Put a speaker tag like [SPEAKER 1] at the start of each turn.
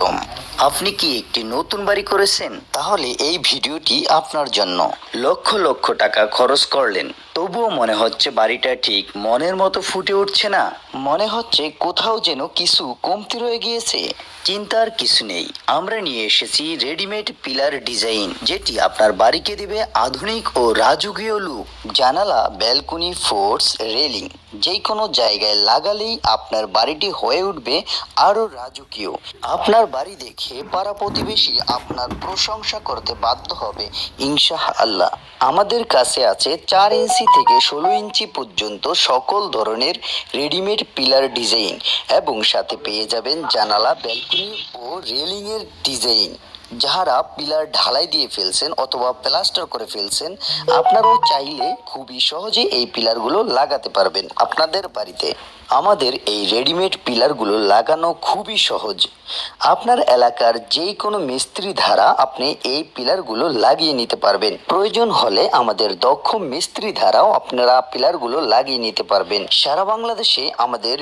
[SPEAKER 1] স্বাগতম। আপনি কি একটি নতুন বাড়ি করেছেন? তাহলে এই ভিডিওটি আপনার জন্য। লক্ষ লক্ষ টাকা খরচ করলেন, তবুও মনে হচ্ছে বাড়িটা ঠিক মনের মতো ফুটে উঠছে না। মনে হচ্ছে কোথাও যেন কিছু কমতি রয়ে গিয়েছে। চিন্তার কিছু নেই, আমরা নিয়ে এসেছি রেডিমেড পিলার ডিজাইন, যেটি আপনার বাড়িকে দিবে আধুনিক ও রাজকীয় লুক। জানালা, ব্যালকনি, ফোর্স, রেলিং যে কোনো জায়গায় লাগালেই আপনার বাড়িটি হয়ে উঠবে আরো রাজকীয়। আপনার বাড়ি দেখে পাড়া প্রতিবেশী আপনার প্রশংসা করতে বাধ্য হবে ইনশাআল্লাহ। আমাদের কাছে আছে 4 ইঞ্চি থেকে 16 ইঞ্চি পর্যন্ত সকল ধরনের রেডিমেড পিলার ডিজাইন, এবং সাথে পেয়ে যাবেন জানালা, ব্যালকনি ও রেলিং এর ডিজাইন। যারা পিলার ঢালাই দিয়ে ফেলছেন অথবা প্লাস্টার করে ফেলছেন, আপনারাও চাইলে খুবই সহজে এই পিলারগুলো লাগাতে পারবেন আপনাদের বাড়িতে। আমাদের এই রেডিমেড পিলারগুলো লাগানো খুবই সহজ। আপনার এলাকার যে কোনো মিস্ত্রি দ্বারা আপনি এই পিলারগুলো লাগিয়ে নিতে পারবেন। প্রয়োজন হলে আমাদের দক্ষ মিস্ত্রি দ্বারাও আপনারা পিলারগুলো লাগিয়ে নিতে পারবেন। সারা বাংলাদেশে আমাদের